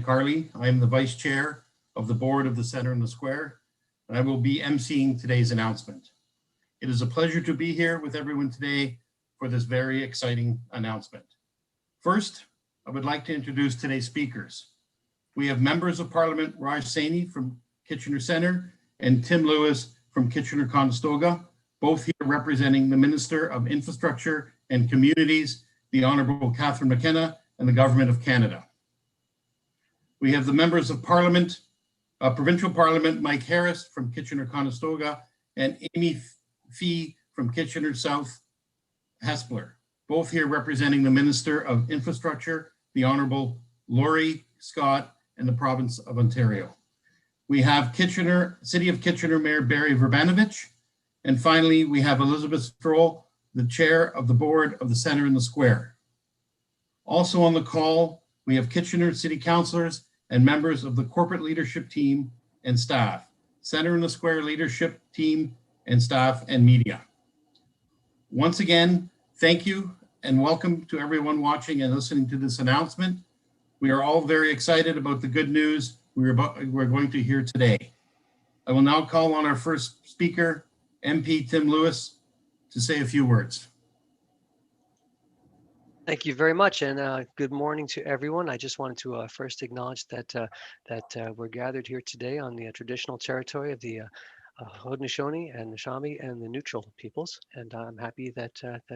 Carley. I am the Vice Chair of the Board of the Center in the Square, and I will be emceeing today's announcement. It is a pleasure to be here with everyone today for this very exciting announcement. First, I would like to introduce today's speakers. We have members of Parliament Raj Saini from Kitchener Centre and Tim Lewis from Kitchener-Conestoga, both here representing the Minister of Infrastructure and Communities, the Honourable Catherine McKenna, and the Government of Canada. We have the members of Parliament, Provincial Parliament, Mike Harris from Kitchener-Conestoga and Amy Fee from Kitchener South Hespeler, both here representing the Minister of Infrastructure, the Honourable Laurie Scott, and the Province of Ontario. We have City of Kitchener Mayor Barry Verbanovich, and finally we have Elizabeth Stroll, the Chair of the Board of the Centre in the Square. Also on the call, we have Kitchener City Councillors and members of the corporate leadership team and staff, Centre in the Square leadership team and staff and media. Once again, thank you and welcome to everyone watching and listening to this announcement. We are all very excited about the good news we're going to hear today. I will now call on our first speaker, MP Tim Lewis, to say a few words. Thank you very much, and good morning to everyone. I just wanted to first acknowledge that we're gathered here today on the traditional territory of the Haudenosaunee and Neshamie and the Neutral peoples, and I'm happy that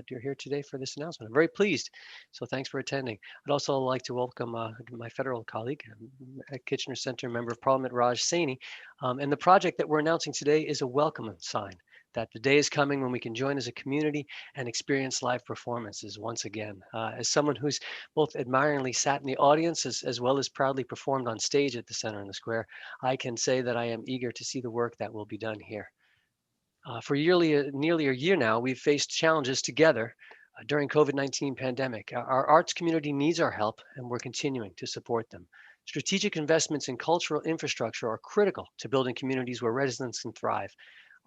you're here today for this announcement. I'm very pleased, so thanks for attending. I'd also like to welcome my federal colleague, Kitchener Centre Member of Parliament Raj Saini, and the project that we're announcing today is a welcome sign that the day is coming when we can join as a community and experience live performances once again. As someone who's both admiringly sat in the audience as well as proudly performed on stage at the Centre in the Square, I can say that I am eager to see the work that will be done here. For nearly a year now, we've faced challenges together during COVID-19 pandemic. Our arts community needs our help, and we're continuing to support them. Strategic investments in cultural infrastructure are critical to building communities where residents can thrive.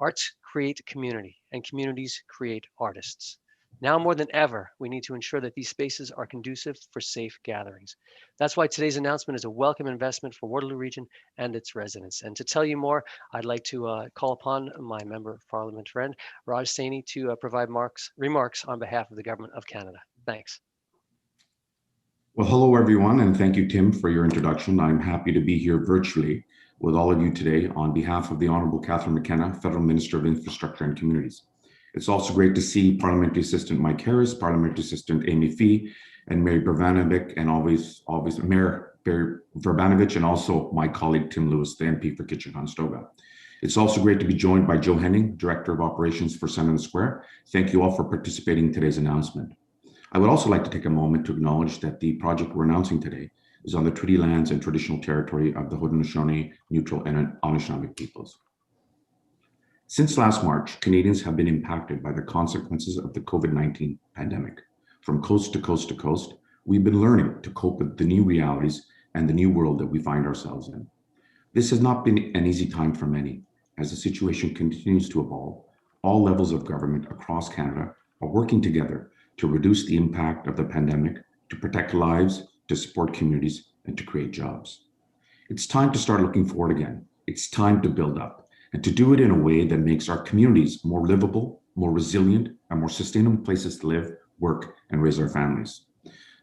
Arts create community, and communities create artists. Now more than ever, we need to ensure that these spaces are conducive for safe gatherings. That's why today's announcement is a welcome investment for Waterloo Region and its residents. And to tell you more, I'd like to call upon my Member of Parliament friend, Raj Saini, to provide remarks on behalf of the Government of Canada. Thanks. Well, hello everyone, and thank you, Tim, for your introduction. I'm happy to be here virtually with all of you today on behalf of the Honourable Catherine McKenna, Federal Minister of Infrastructure and Communities. It's also great to see Parliamentary Assistant Mike Harris, Parliamentary Assistant Amy Fee, and Mayor Verbanovich, and always Mayor Barry Verbanovich, and also my colleague Tim Lewis, the MP for Kitchener-Conestoga. It's also great to be joined by Joe Henning, Director of Operations for Centre in the Square. Thank you all for participating in today's announcement. I would also like to take a moment to acknowledge that the project we're announcing today is on the treaty lands and traditional territory of the Haudenosaunee, Neutral, and Anishinaabe peoples. Since last March, Canadians have been impacted by the consequences of the COVID-19 pandemic. From coast to coast to coast, we've been learning to cope with the new realities and the new world that we find ourselves in. This has not been an easy time for many. As the situation continues to evolve, all levels of government across Canada are working together to reduce the impact of the pandemic, to protect lives, to support communities, and to create jobs. It's time to start looking forward again. It's time to build up, and to do it in a way that makes our communities more livable, more resilient, and more sustainable places to live, work, and raise our families.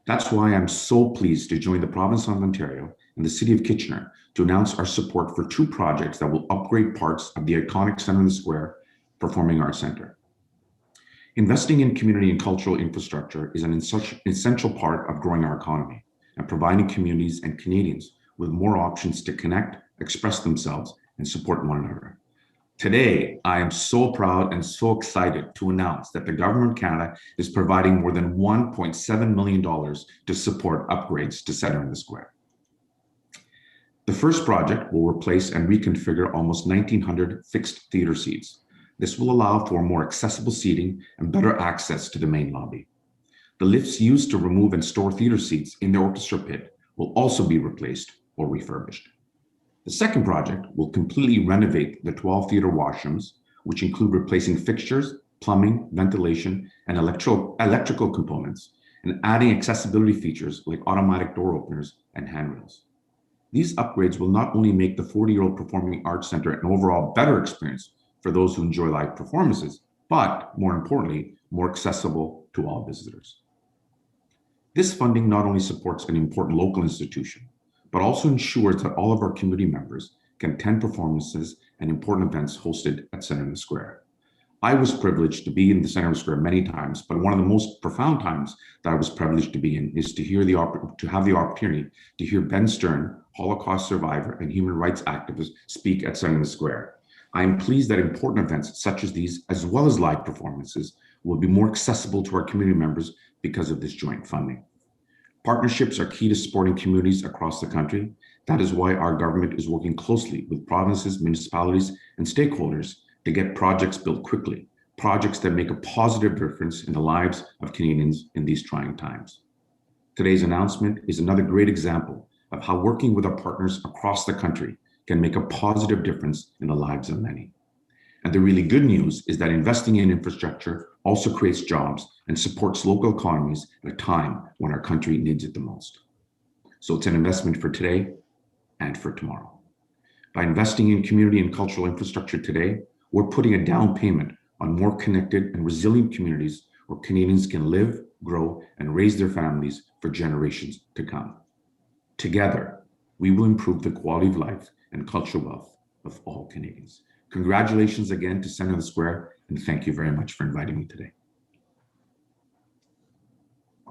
That's why I'm so pleased to join the Province of Ontario and the City of Kitchener to announce our support for two projects that will upgrade parts of the iconic Centre in the Square Performing Arts Centre. Investing in community and cultural infrastructure is an essential part of growing our economy and providing communities and Canadians with more options to connect, express themselves, and support one another. Today, I am so proud and so excited to announce that the Government of Canada is providing more than $1.7 million to support upgrades to Centre in the Square. The first project will replace and reconfigure almost 1,900 fixed theatre seats. This will allow for more accessible seating and better access to the main lobby. The lifts used to remove and store theatre seats in the orchestra pit will also be replaced or refurbished. The second project will completely renovate the 12 theatre washrooms, which include replacing fixtures, plumbing, ventilation, and electrical components, and adding accessibility features like automatic door openers and handrails. These upgrades will not only make the 40-year-old Performing Arts Center an overall better experience for those who enjoy live performances, but more importantly, more accessible to all visitors. This funding not only supports an important local institution, but also ensures that all of our community members can attend performances and important events hosted at Centre in the Square. I was privileged to be in the Centre in the Square many times, but one of the most profound times that I was privileged to be in is to have the opportunity to hear Ben Stern, Holocaust survivor and human rights activist, speak at Centre in the Square. I am pleased that important events such as these, as well as live performances, will be more accessible to our community members because of this joint funding. Partnerships are key to supporting communities across the country. That is why our government is working closely with provinces, municipalities, and stakeholders to get projects built quickly, projects that make a positive difference in the lives of Canadians in these trying times. Today's announcement is another great example of how working with our partners across the country can make a positive difference in the lives of many. And the really good news is that investing in infrastructure also creates jobs and supports local economies at a time when our country needs it the most. So it's an investment for today and for tomorrow. By investing in community and cultural infrastructure today, we're putting a down payment on more connected and resilient communities where Canadians can live, grow, and raise their families for generations to come. Together, we will improve the quality of life and cultural wealth of all Canadians. Congratulations again to Centre in the Square, and thank you very much for inviting me today.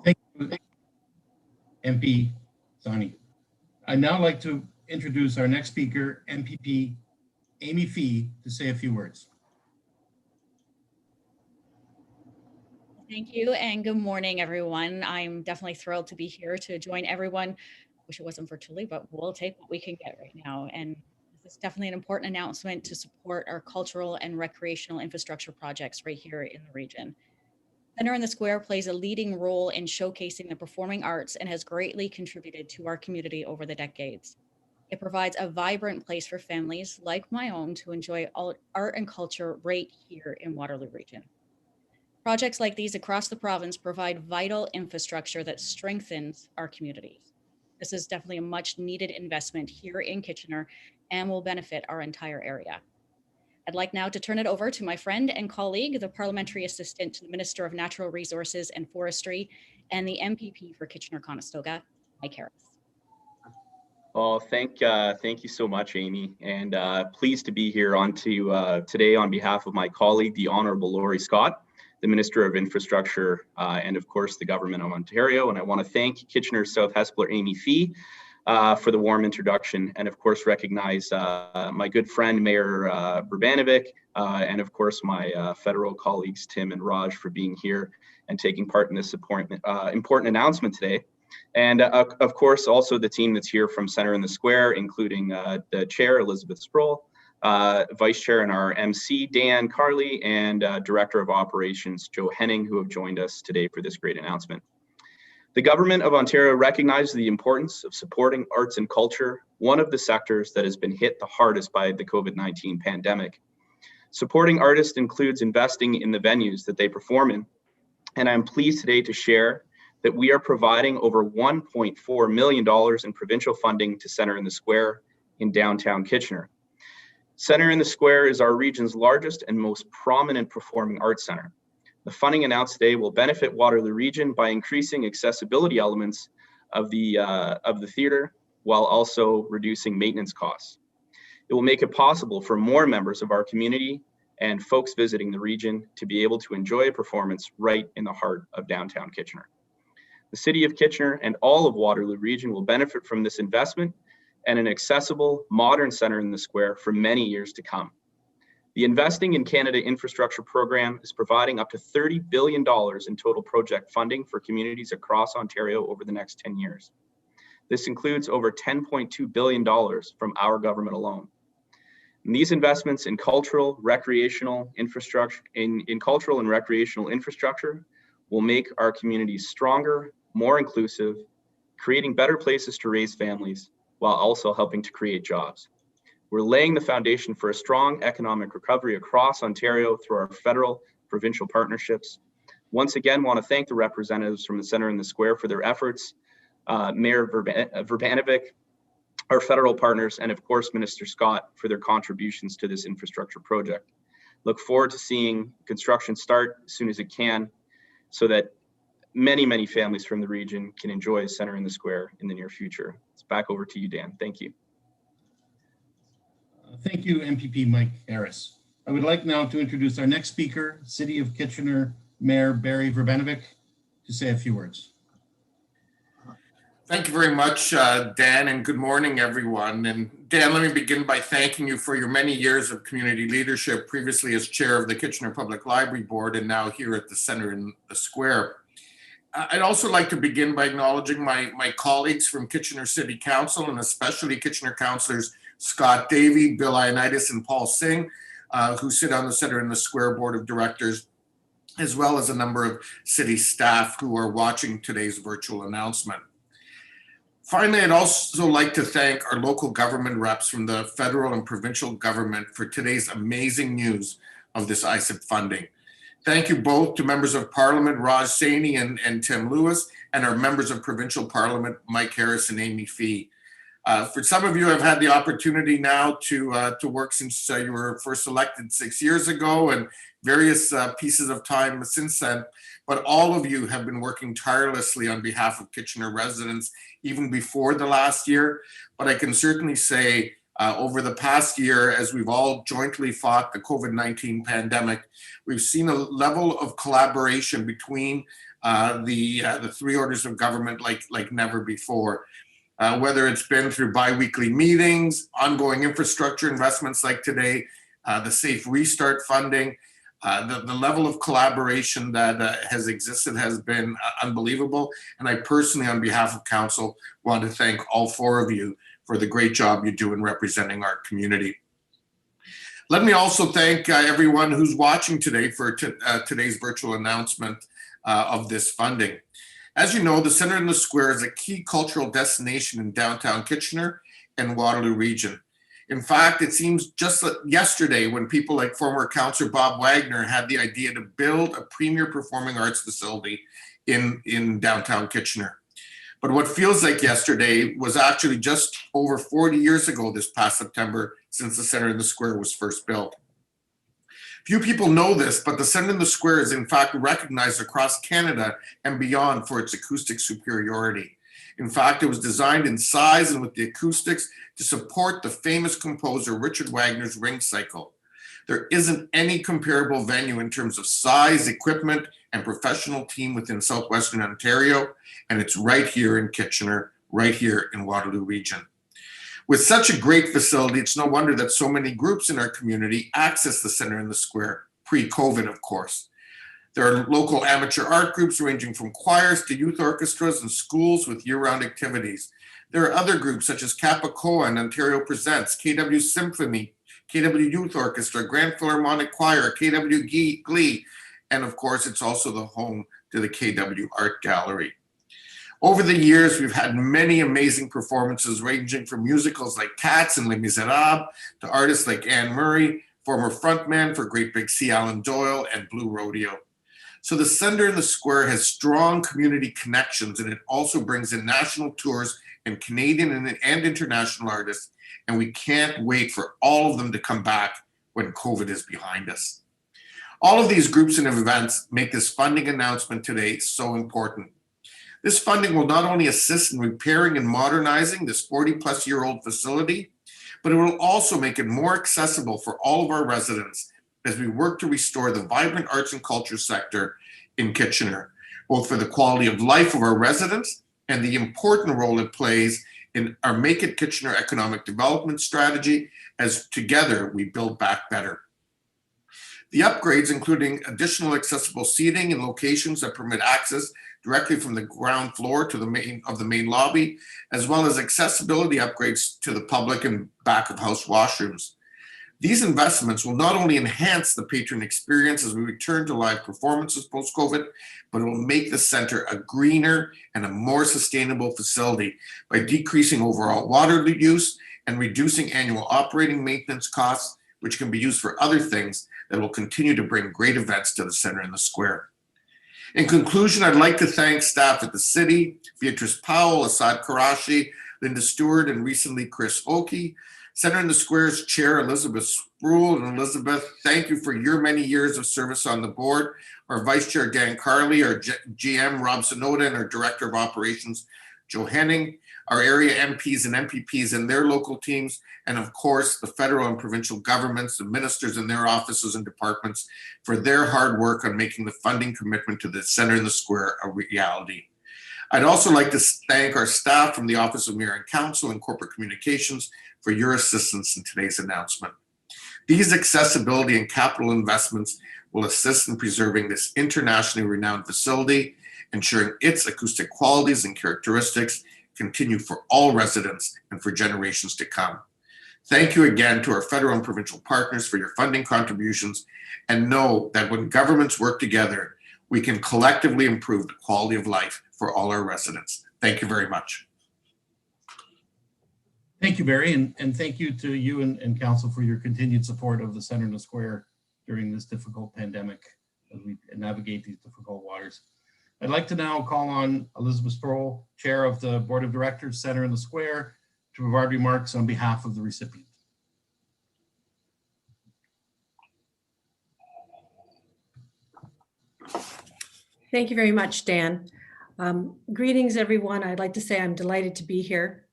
Thank you, MP Sani. I'd now like to introduce our next speaker, MPP Amy Fee, to say a few words. Thank you and good morning, everyone. I'm definitely thrilled to be here to join everyone. Wish it wasn't virtually, but we'll take what we can get right now. And this is definitely an important announcement to support our cultural and recreational infrastructure projects right here in the region. Centre in the Square plays a leading role in showcasing the performing arts and has greatly contributed to our community over the decades. It provides a vibrant place for families like my own to enjoy art and culture right here in Waterloo Region. Projects like these across the province provide vital infrastructure that strengthens our communities. This is definitely a much needed investment here in Kitchener and will benefit our entire area. I'd like now to turn it over to my friend and colleague, the Parliamentary Assistant to the Minister of Natural Resources and Forestry and the MPP for Kitchener-Conestoga, Mike Harris. Oh, thank you so much, Amy, and pleased to be here today on behalf of my colleague, the Honourable Laurie Scott, the Minister of Infrastructure, and of course the Government of Ontario. And I want to thank Kitchener South Hespeler Amy Fee for the warm introduction, and of course recognize my good friend Mayor Vrbanovic, and of course my federal colleagues Tim and Raj for being here and taking part in this important announcement today. And of course, also the team that's here from Centre in the Square, including the Chair, Elizabeth Sproul, Vice Chair and our MC, Dan Carley, and Director of Operations, Joe Henning, who have joined us today for this great announcement. The Government of Ontario recognizes the importance of supporting arts and culture, one of the sectors that has been hit the hardest by the COVID-19 pandemic. Supporting artists includes investing in the venues that they perform in, and I'm pleased today to share that we are providing over $1.4 million in provincial funding to Centre in the Square in downtown Kitchener. Centre in the Square is our region's largest and most prominent performing arts centre. The funding announced today will benefit Waterloo Region by increasing accessibility elements of the theatre while also reducing maintenance costs. It will make it possible for more members of our community and folks visiting the region to be able to enjoy a performance right in the heart of downtown Kitchener. The City of Kitchener and all of Waterloo Region will benefit from this investment and an accessible, modern Centre in the Square for many years to come. The Investing in Canada Infrastructure Program is providing up to $30 billion in total project funding for communities across Ontario over the next 10 years. This includes over $10.2 billion from our government alone. And these investments in cultural, recreational infrastructure, in cultural and recreational infrastructure will make our communities stronger, more inclusive, creating better places to raise families, while also helping to create jobs. We're laying the foundation for a strong economic recovery across Ontario through our federal, provincial partnerships. Once again, want to thank the representatives from the Centre in the Square for their efforts, Mayor Vrbanovic, our federal partners, and of course, Minister Scott for their contributions to this infrastructure project. Look forward to seeing construction start as soon as it can so that many, many families from the region can enjoy Centre in the Square in the near future. It's back over to you, Dan. Thank you. Thank you, MPP Mike Harris. I would like now to introduce our next speaker, City of Kitchener Mayor Barry Verbanovic, to say a few words. Thank you very much, Dan, and good morning, everyone. And Dan, let me begin by thanking you for your many years of community leadership, previously as chair of the Kitchener Public Library Board and now here at the Centre in the Square. I'd also like to begin by acknowledging my colleagues from Kitchener City Council, and especially Kitchener councillors Scott Davey, Bill Ioannidis, and Paul Singh, who sit on the Centre in the Square Board of Directors, as well as a number of city staff who are watching today's virtual announcement. Finally, I'd also like to thank our local government reps from the federal and provincial government for today's amazing news of this ISIP funding. Thank you both to members of Parliament, Raj Saini and Tim Lewis, and our members of Provincial Parliament, Mike Harris and Amy Fee. For some of you, I've had the opportunity now to work since you were first elected 6 years ago, and various pieces of time since then. But all of you have been working tirelessly on behalf of Kitchener residents, even before the last year. But I can certainly say over the past year, as we've all jointly fought the COVID-19 pandemic, we've seen a level of collaboration between the three orders of government like never before. Whether it's been through bi-weekly meetings, ongoing infrastructure investments like today, the Safe Restart funding, the level of collaboration that has existed has been unbelievable. And I personally, on behalf of Council, want to thank all four of you for the great job you do in representing our community. Let me also thank everyone who's watching today for today's virtual announcement of this funding. As you know, the Centre in the Square is a key cultural destination in downtown Kitchener and Waterloo region. In fact, it seems just yesterday when people like former Councillor Bob Wagner had the idea to build a premier performing arts facility in downtown Kitchener. But what feels like yesterday was actually just over 40 years ago this past September since the Centre in the Square was first built. Few people know this, but the Centre in the Square is in fact recognized across Canada and beyond for its acoustic superiority. In fact, it was designed in size and with the acoustics to support the famous composer Richard Wagner's Ring Cycle. There isn't any comparable venue in terms of size, equipment, and professional team within Southwestern Ontario, and it's right here in Kitchener, right here in Waterloo region. With such a great facility, it's no wonder that so many groups in our community access the Centre in the Square, pre-COVID, of course. There are local amateur art groups ranging from choirs to youth orchestras and schools with year-round activities. There are other groups such as Capacoa and Ontario Presents, KW Symphony, KW Youth Orchestra, Grand Philharmonic Choir, KW Glee, and of course, it's also the home to the KW Art Gallery. Over the years, we've had many amazing performances ranging from musicals like Cats and Les Miserables to artists like Anne Murray, former frontman for Great Big Sea, Alan Doyle, and Blue Rodeo. So the Centre in the Square has strong community connections, and it also brings in national tours and Canadian and international artists, and we can't wait for all of them to come back when COVID is behind us. All of these groups and events make this funding announcement today so important. This funding will not only assist in repairing and modernizing this 40-plus-year-old facility, but it will also make it more accessible for all of our residents as we work to restore the vibrant arts and culture sector in Kitchener, both for the quality of life of our residents and the important role it plays in our Make It Kitchener economic development strategy as together we build back better. The upgrades, including additional accessible seating in locations that permit access directly from the ground floor to the main lobby, as well as accessibility upgrades to the public and back of house washrooms. These investments will not only enhance the patron experience as we return to live performances post-COVID, but it will make the centre a greener and a more sustainable facility by decreasing overall water use and reducing annual operating maintenance costs, which can be used for other things that will continue to bring great events to the Centre in the Square. In conclusion, I'd like to thank staff at the City, Beatrice Powell, Asad Karashi, Linda Stewart, and recently Chris Oakey. Center in the Square's Chair, Elizabeth Sproul. And Elizabeth, thank you for your many years of service on the board. Our Vice Chair, Dan Carley, our GM, Rob Sonoda, and our Director of Operations, Joe Henning, our area MPs and MPPs and their local teams, and of course, the federal and provincial governments, the ministers and their offices and departments for their hard work on making the funding commitment to the Center in the Square a reality. I'd also like to thank our staff from the Office of Mayor and Council and Corporate Communications for your assistance in today's announcement. These accessibility and capital investments will assist in preserving this internationally renowned facility, ensuring its acoustic qualities and characteristics continue for all residents and for generations to come. Thank you again to our federal and provincial partners for your funding contributions, and know that when governments work together, we can collectively improve the quality of life for all our residents. Thank you very much. Thank you, Barry, and thank you to you and Council for your continued support of the Center in the Square during this difficult pandemic as we navigate these difficult waters. I'd like to now call on Elizabeth Sproul, Chair of the Board of Directors, Center in the Square, to provide remarks on behalf of the recipient. Thank you very much, Dan. Greetings, everyone. I'd like to say I'm delighted to be here.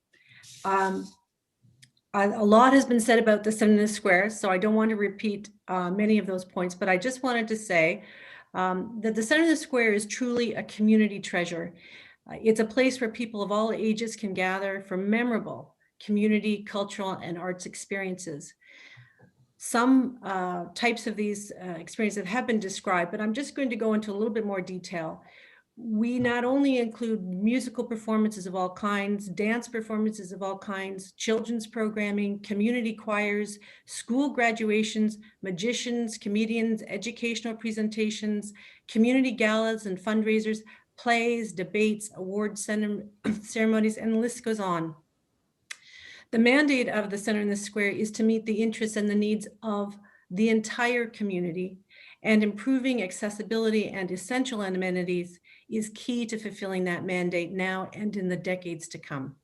A lot has been said about the Center in the Square, so I don't want to repeat many of those points, but I just wanted to say that the Center in the Square is truly a community treasure. It's a place where people of all ages can gather for memorable community, cultural, and arts experiences. Some types of these experiences have been described, but I'm just going to go into a little bit more detail. We not only include musical performances of all kinds, dance performances of all kinds, children's programming, community choirs, school graduations, magicians, comedians, educational presentations, community galas and fundraisers, plays, debates, award ceremonies, and the list goes on. The mandate of the Center in the Square is to meet the interests and the needs of the entire community, and improving accessibility and essential amenities is key to fulfilling that mandate now and in the decades to come.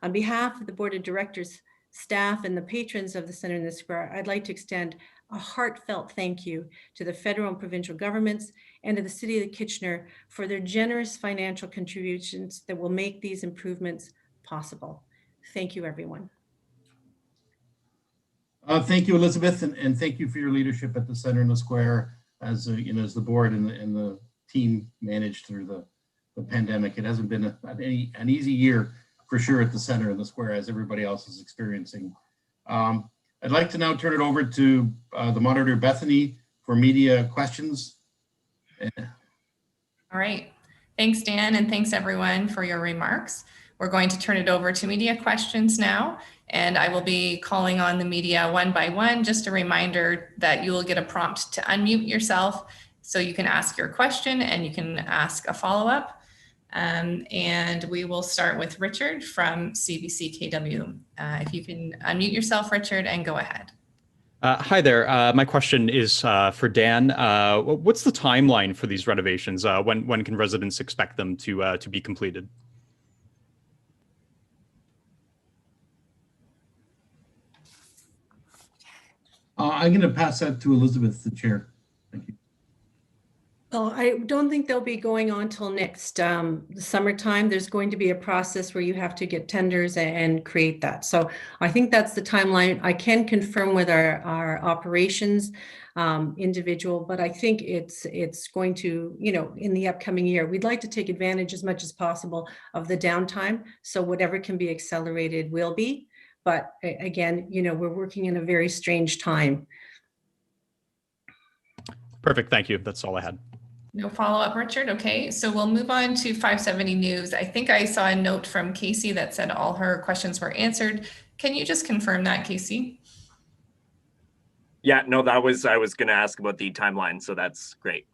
On behalf of the Board of Directors, staff, and the patrons of the Center in the Square, I'd like to extend a heartfelt thank you to the federal and provincial governments and to the City of Kitchener for their generous financial contributions that will make these improvements possible. Thank you, everyone. Thank you, Elizabeth, and thank you for your leadership at the Center in the Square as as the board and the team managed through the pandemic. It hasn't been an easy year for sure at the Center in the Square, as everybody else is experiencing. I'd like to now turn it over to the moderator, Bethany, for media questions. All right. Thanks, Dan, and thanks everyone for your remarks. We're going to turn it over to media questions now, and I will be calling on the media one by one. Just a reminder that you will get a prompt to unmute yourself so you can ask your question and you can ask a follow-up. And we will start with Richard from CBC-KW. If you can unmute yourself, Richard, and go ahead. Hi there. My question is for Dan. What's the timeline for these renovations? When can residents expect them to be completed? I'm going to pass that to Elizabeth, the chair. Thank you. Well, I don't think they'll be going on till next summertime. There's going to be a process where you have to get tenders and create that. So I think that's the timeline. I can confirm with our operations individual, but I think it's going to, in the upcoming year, we'd like to take advantage as much as possible of the downtime. So whatever can be accelerated will be. But again, we're working in a very strange time. Perfect. Thank you. That's all I had. No follow-up, Richard. Okay, so we'll move on to 570 News. I think I saw a note from Casey that said all her questions were answered. Can you just confirm that, Casey? Yeah, no, I was going to ask about the timeline, so that's great.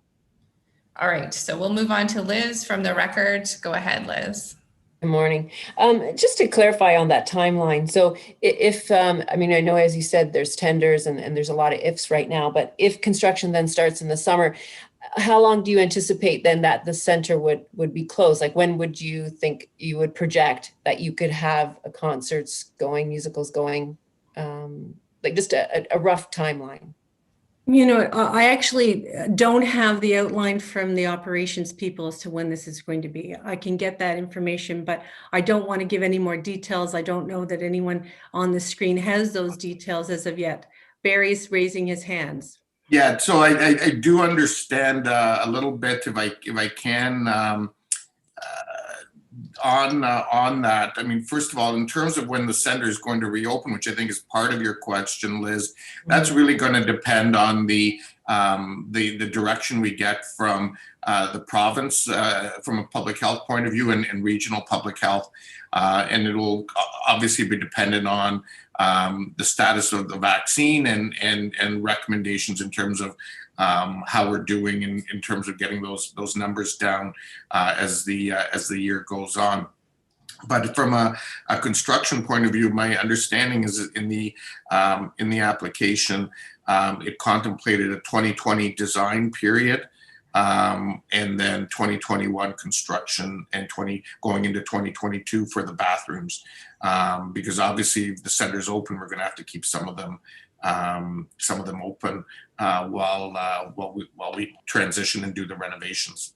All right, so we'll move on to Liz from The Record. Go ahead, Liz. Good morning. Just to clarify on that timeline. So if, I know, as you said, there's tenders and there's a lot of ifs right now, but if construction then starts in the summer, how long do you anticipate then that the center would be closed? Like when would you think you would project that you could have concerts going, musicals going? Like just a rough timeline. You know, I actually don't have the outline from the operations people as to when this is going to be. I can get that information, but I don't want to give any more details. I don't know that anyone on the screen has those details as of yet. Barry's raising his hands. Yeah, so I do understand a little bit, if I can, on that. I mean, first of all, in terms of when the center is going to reopen, which I think is part of your question, Liz, that's really going to depend on the direction we get from the province, from a public health point of view, and regional public health, and it will obviously be dependent on the status of the vaccine and recommendations in terms of how we're doing in terms of getting those numbers down as the year goes on. But from a construction point of view, my understanding is that in the application, it contemplated a 2020 design period, and then 2021 construction, and going into 2022 for the bathrooms, because obviously if the center's open, we're going to have to keep some of them open while we transition and do the renovations.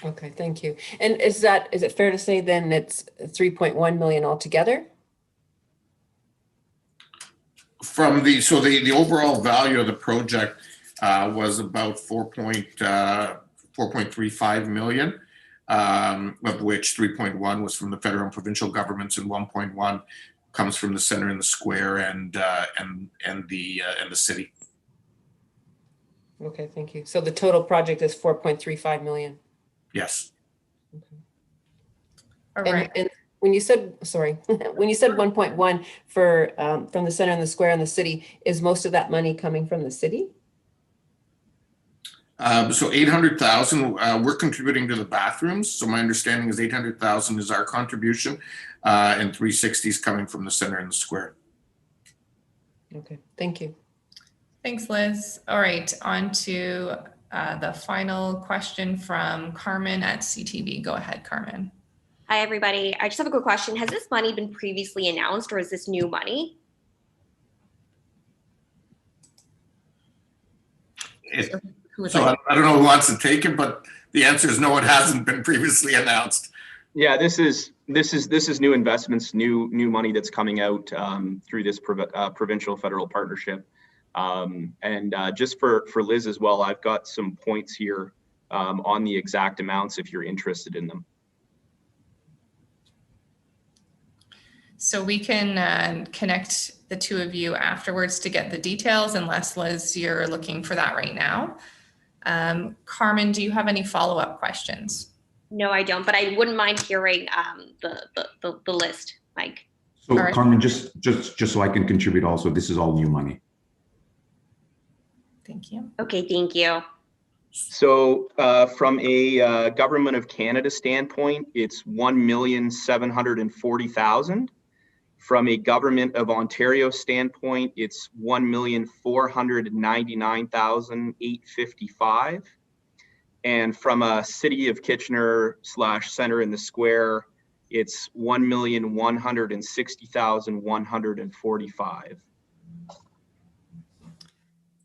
Okay, thank you. And is it fair to say then it's 3.1 million altogether? From the overall value of the project was about 4.35 million, of which 3.1 was from the federal and provincial governments, and 1.1 comes from the center and the square and the city. Okay, thank you. So the total project is 4.35 million. Yes. Okay. All right. And when you said, sorry, when you said 1.1 for from the center and the square and the city, is most of that money coming from the city? So 800,000, we're contributing to the bathrooms. So my understanding is 800,000 is our contribution, and 360 is coming from the center and the square. Okay, thank you. Thanks, Liz. All right, on to the final question from Carmen at CTV. Go ahead, Carmen. Hi, everybody. I just have a quick question. Has this money been previously announced, or is this new money? So I don't know who wants to take it, but the answer is no, it hasn't been previously announced. Yeah, this is new investments, new money that's coming out through this provincial federal partnership. And just for Liz as well, I've got some points here on the exact amounts if you're interested in them. So we can connect the two of you afterwards to get the details, unless Liz, you're looking for that right now. Carmen, do you have any follow-up questions? No, I don't, but I wouldn't mind hearing the list, Mike. So right. Carmen, just so I can contribute also, this is all new money. Thank you. Okay, thank you. So from a Government of Canada standpoint, it's 1,740,000. From a Government of Ontario standpoint, it's 1,499,855. And from a City of Kitchener / Center in the Square, it's 1,160,145.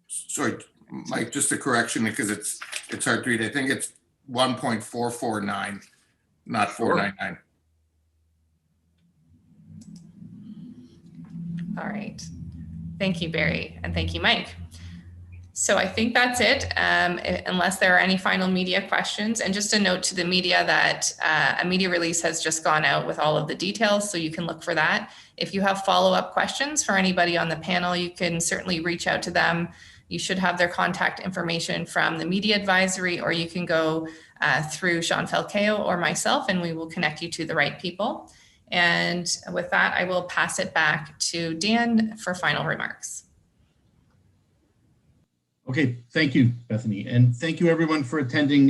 Sorry, Mike, just a correction because it's hard to read. I think it's 1.449, not 499. All right. Thank you, Barry, and thank you, Mike. So I think that's it, unless there are any final media questions. And just a note to the media that a media release has just gone out with all of the details, so you can look for that. If you have follow-up questions for anybody on the panel, you can certainly reach out to them. You should have their contact information from the media advisory, or you can go through Sean Falcao or myself, and we will connect you to the right people. And with that, I will pass it back to Dan for final remarks. Okay, thank you, Bethany. And thank you everyone for attending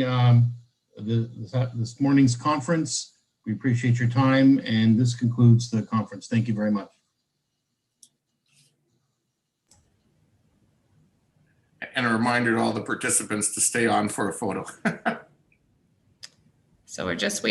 this morning's conference. We appreciate your time, and this concludes the conference. Thank you very much. And a reminder to all the participants to stay on for a photo. So we're just waiting